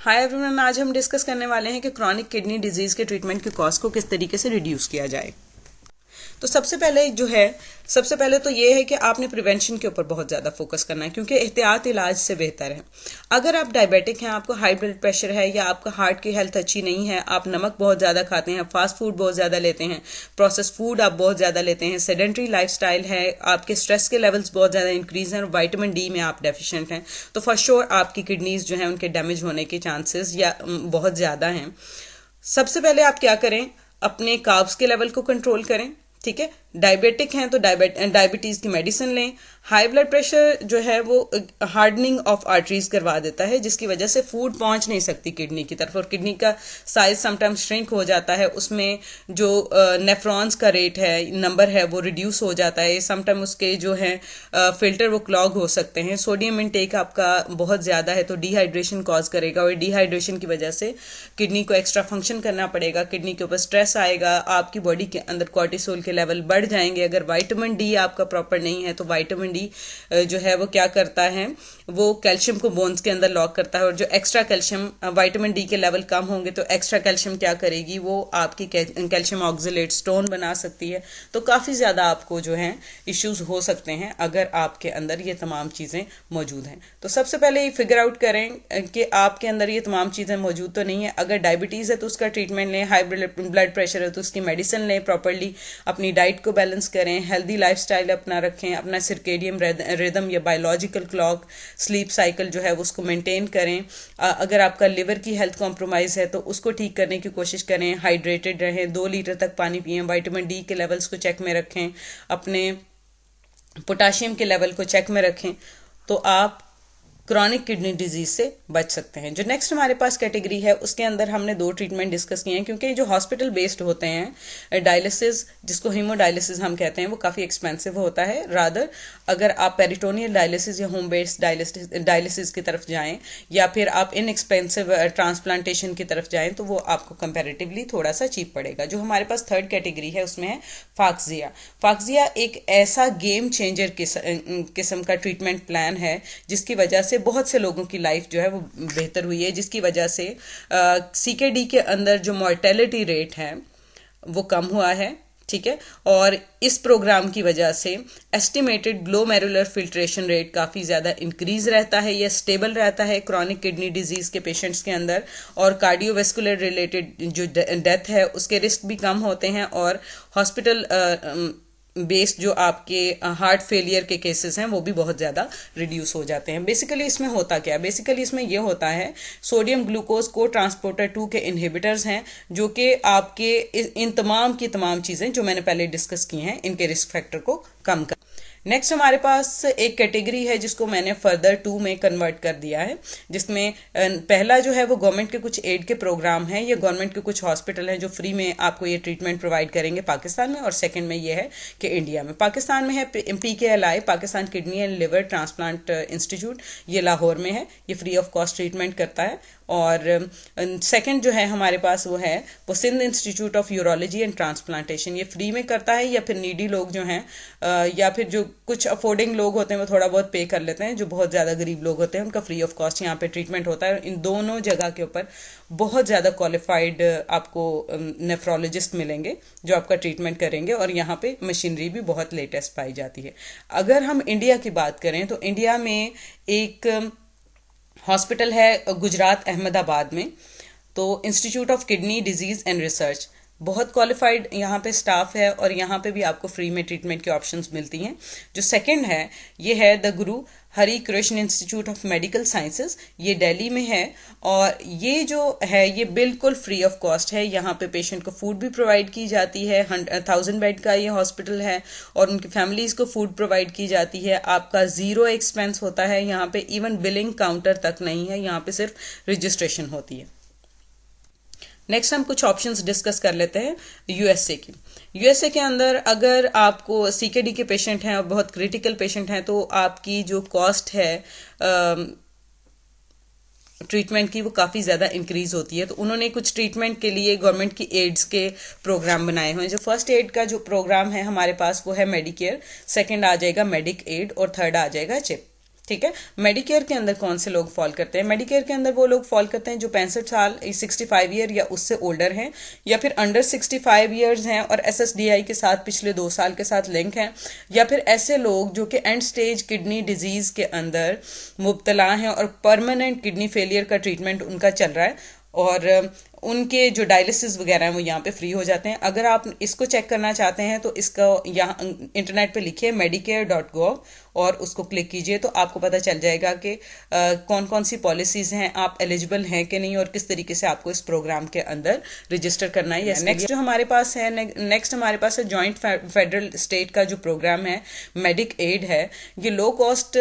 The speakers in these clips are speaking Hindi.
हाय एवरीवन, आज हम डिस्कस करने वाले हैं कि क्रॉनिक किडनी डिजीज के ट्रीटमेंट के कॉस्ट को किस तरीके से रिड्यूस किया जाए। तो सबसे पहले तो ये है कि आपने प्रिवेंशन के ऊपर बहुत ज़्यादा फोकस करना है, क्योंकि एहतियात इलाज से बेहतर है। अगर आप डायबिटिक हैं, आपको हाई ब्लड प्रेशर है या आपका हार्ट की हेल्थ अच्छी नहीं है, आप नमक बहुत ज़्यादा खाते हैं, फास्ट फूड बहुत ज़्यादा लेते हैं, प्रोसेस फूड आप बहुत ज़्यादा लेते हैं, सेडेंट्री लाइफस्टाइल है, आपके स्ट्रेस के लेवल्स बहुत ज़्यादा इंक्रीज हैं और विटामिन डी में आप डेफिशिएंट हैं, तो फॉर श्योर आपकी किडनीज जो हैं उनके डैमेज होने के चांसेस या बहुत ज़्यादा हैं। सबसे पहले आप क्या करें, अपने कार्ब्स के लेवल को कंट्रोल करें। ठीक है, डायबिटिक हैं तो डायबिटीज की मेडिसिन लें। हाई ब्लड प्रेशर जो है वो हार्डनिंग ऑफ आर्टरीज करवा देता है, जिसकी वजह से फूड पहुंच नहीं सकती किडनी की तरफ और किडनी का साइज समटाइम्स श्रिंक हो जाता है। उसमें जो नेफ्रॉन्स का रेट है, नंबर है, वो रिड्यूस हो जाता है। समटाइम उसके जो है फिल्टर वो क्लॉग हो सकते हैं। सोडियम इनटेक आपका बहुत ज्यादा है तो डिहाइड्रेशन कॉज करेगा और डिहाइड्रेशन की वजह से किडनी को एक्स्ट्रा फंक्शन करना पड़ेगा, किडनी के ऊपर स्ट्रेस आएगा, आपकी बॉडी के अंदर कॉर्टिसोल के लेवल बढ़ जाएंगे। अगर विटामिन डी आपका प्रॉपर नहीं है तो विटामिन डी जो है वो क्या करता है, वो कैल्शियम को बोन्स के अंदर लॉक करता है और जो एक्स्ट्रा कैल्शियम, विटामिन डी के लेवल कम होंगे तो एक्स्ट्रा कैल्शियम क्या करेगी, वो आपकी कैल्शियम ऑक्सलेट स्टोन बना सकती है। तो काफी ज्यादा आपको जो है इश्यूज हो सकते हैं अगर आपके अंदर ये तमाम चीजें मौजूद हैं। तो सबसे पहले ये फिगर आउट करें कि आपके अंदर ये तमाम चीजें मौजूद तो नहीं है। अगर डायबिटीज है तो उसका ट्रीटमेंट लें, हाई ब्लड प्रेशर है तो उसकी मेडिसिन लें, प्रॉपरली अपनी डाइट को बैलेंस करें, हेल्दी लाइफस्टाइल अपना रखें, अपना सर्केडियम रिदम या बायोलॉजिकल क्लॉक स्लीप साइकिल जो है उसको मेंटेन करें। अगर आपका लिवर की हेल्थ कॉम्प्रोमाइज है तो उसको ठीक करने की कोशिश करें, हाइड्रेटेड रहें, 2 लीटर तक पानी पिएं, विटामिन डी के लेवल्स को चेक में रखें, अपने पोटाशियम के लेवल को चेक में रखें, तो आप क्रॉनिक किडनी डिजीज से बच सकते हैं। जो नेक्स्ट हमारे पास कैटेगरी है उसके अंदर हमने 2 ट्रीटमेंट डिस्कस किए हैं, क्योंकि जो हॉस्पिटल बेस्ड होते हैं, डायलिसिस जिसको हीमोडायलिसिस हम कहते हैं, वो काफ़ी एक्सपेंसिव होता है। रादर अगर आप पेरिटोनियल डायलिसिस या होम बेस्ड डायलिसिस की तरफ जाएं या फिर आप इनएक्सपेंसिव ट्रांसप्लांटेशन की तरफ जाएं तो वो आपको कंपैरेटिवली थोड़ा सा चीप पड़ेगा। जो हमारे पास थर्ड कैटेगरी है उसमें है फाक्सिया। फाक्सिया एक ऐसा गेम चेंजर किस्म का ट्रीटमेंट प्लान है जिसकी वजह से बहुत से लोगों की लाइफ जो है वो बेहतर हुई है, जिसकी वजह से सीकेडी के अंदर जो मोर्टेलिटी रेट है वो कम हुआ है। ठीक है, और इस प्रोग्राम की वजह से एस्टिमेटेड ग्लोमेरुलर फिल्ट्रेशन रेट काफ़ी ज़्यादा इंक्रीज रहता है, यह स्टेबल रहता है क्रॉनिक किडनी डिजीज के पेशेंट्स के अंदर, और कार्डियोवेस्कुलर रिलेटेड जो डेथ है उसके रिस्क भी कम होते हैं, और हॉस्पिटल बेस्ड जो आपके हार्ट फेलियर के केसेस हैं वो भी बहुत ज़्यादा रिड्यूस हो जाते हैं। बेसिकली इसमें होता क्या है, बेसिकली इसमें ये होता है सोडियम ग्लूकोज को ट्रांसपोर्टर 2 के इनहिबिटर्स हैं, जो कि आपके इन तमाम की तमाम चीज़ें जो मैंने पहले डिस्कस की हैं इनके रिस्क फैक्टर को कम कर। नेक्स्ट हमारे पास एक कैटेगरी है जिसको मैंने फर्दर 2 में कन्वर्ट कर दिया है, जिसमें पहला जो है वो गवर्नमेंट के कुछ एड के प्रोग्राम हैं, ये गवर्नमेंट के कुछ हॉस्पिटल हैं जो फ्री में आपको ये ट्रीटमेंट प्रोवाइड करेंगे पाकिस्तान में, और सेकंड में ये है कि इंडिया में। पाकिस्तान में है PKLI, Pakistan kidney and liver transplant institute, ये लाहौर में है, ये फ्री ऑफ कॉस्ट ट्रीटमेंट करता है। और सेकंड जो है हमारे पास वो Sindh institute of urology and transplantation, ये फ्री में करता है, या फिर नीडी लोग जो हैं या फिर जो कुछ अफोर्डिंग लोग होते हैं वो थोड़ा बहुत पे कर लेते हैं, जो बहुत ज़्यादा गरीब लोग होते हैं उनका फ्री ऑफ कॉस्ट यहाँ पे ट्रीटमेंट होता है। इन दोनों जगह के ऊपर बहुत ज़्यादा क्वालिफाइड आपको नेफ्रोलॉजिस्ट मिलेंगे जो आपका ट्रीटमेंट करेंगे, और यहाँ पे मशीनरी भी बहुत लेटेस्ट पाई जाती है। अगर हम इंडिया की बात करें तो इंडिया में एक हॉस्पिटल है गुजरात अहमदाबाद में, तो institute of kidney disease and research, बहुत क्वालिफाइड यहाँ पे स्टाफ है और यहाँ पे भी आपको फ्री में ट्रीटमेंट की ऑप्शंस मिलती हैं। जो सेकंड है ये है the Guru Hari Krishna institute of medical sciences, ये दिल्ली में है, और ये जो है ये बिल्कुल फ्री ऑफ कॉस्ट है। यहाँ पे पेशेंट को फूड भी प्रोवाइड की जाती है, 1000 बेड का ये हॉस्पिटल है, और उनकी फैमिलीज को फूड प्रोवाइड की जाती है। आपका 0 एक्सपेंस होता है यहाँ पे, इवन बिलिंग काउंटर तक नहीं है, यहाँ पे सिर्फ रजिस्ट्रेशन होती है। नेक्स्ट हम कुछ ऑप्शंस डिस्कस कर लेते हैं यूएसए की। यूएसए के अंदर अगर आपको सीकेडी के पेशेंट हैं और बहुत क्रिटिकल पेशेंट हैं तो आपकी जो कॉस्ट है ट्रीटमेंट की वो काफ़ी ज़्यादा इंक्रीज होती है। तो उन्होंने कुछ ट्रीटमेंट के लिए गवर्नमेंट की एड्स के प्रोग्राम बनाए हुए हैं। जो फर्स्ट एड का जो प्रोग्राम है हमारे पास वो है मेडिकेयर, सेकंड आ जाएगा मेडिक एड, और थर्ड आ जाएगा चिप। ठीक है। मेडिकेयर के अंदर कौन से लोग फॉल करते हैं? मेडिकेयर के अंदर वो लोग फॉल करते हैं जो 65 साल 65 ईयर या उससे ओल्डर हैं, या फिर अंडर 65 ईयर्स हैं और SSDI के साथ पिछले 2 साल के साथ लिंक हैं, या फिर ऐसे लोग जो कि एंड स्टेज किडनी डिजीज के अंदर मुब्तला हैं और परमानेंट किडनी फेलियर का ट्रीटमेंट उनका चल रहा है और उनके जो डायलिसिस वगैरह हैं वो यहाँ पे फ्री हो जाते हैं। अगर आप इसको चेक करना चाहते हैं तो इसका यहाँ इंटरनेट पे लिखिए medicare.gov और उसको क्लिक कीजिए तो आपको पता चल जाएगा कि कौन कौन सी पॉलिसीज हैं, आप एलिजिबल हैं कि नहीं और किस तरीके से आपको इस प्रोग्राम के अंदर रजिस्टर करना है। नेक्स्ट जो हमारे पास है, नेक्स्ट हमारे पास है जॉइंट फेडरल स्टेट का जो प्रोग्राम है मेडिक एड है। ये लो कॉस्ट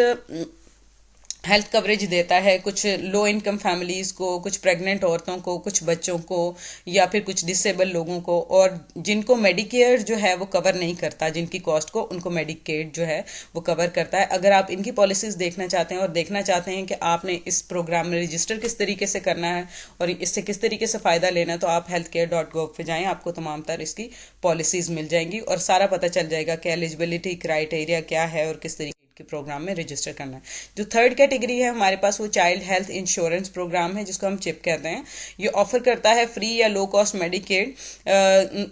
हेल्थ कवरेज देता है कुछ लो इनकम फैमिलीज को, कुछ प्रेग्नेंट औरतों को, कुछ बच्चों को, या फिर कुछ डिसेबल लोगों को, और जिनको मेडिकेयर जो है वो कवर नहीं करता, जिनकी कॉस्ट को उनको मेडिकेड जो है वो कवर करता है। अगर आप इनकी पॉलिसीज देखना चाहते हैं और देखना चाहते हैं कि आपने इस प्रोग्राम में रजिस्टर किस तरीके से करना है और इससे किस तरीके से फायदा लेना है, तो आप healthcare.gov पे जाएं, आपको तमाम तर इसकी पॉलिसीज मिल जाएंगी और सारा पता चल जाएगा कि एलिजिबिलिटी क्राइटेरिया क्या है और किस तरीके के प्रोग्राम में रजिस्टर करना है। जो थर्ड कैटेगरी है हमारे पास वो चाइल्ड हेल्थ इंश्योरेंस प्रोग्राम है, जिसको हम चिप कहते हैं। ये ऑफर करता है फ्री या लो कॉस्ट मेडिकेड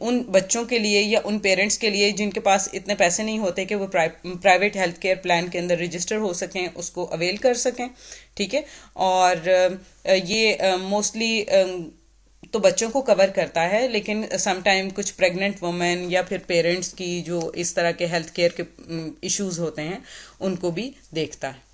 उन बच्चों के लिए या उन पेरेंट्स के लिए जिनके पास इतने पैसे नहीं होते कि वो प्राइवेट हेल्थ केयर प्लान के अंदर रजिस्टर हो सकें, उसको अवेल कर सकें। ठीक है, और ये मोस्टली तो बच्चों को कवर करता है, लेकिन समटाइम कुछ प्रेग्नेंट वुमेन या फिर पेरेंट्स की जो इस तरह के हेल्थ केयर के इश्यूज होते हैं उनको भी देखता है।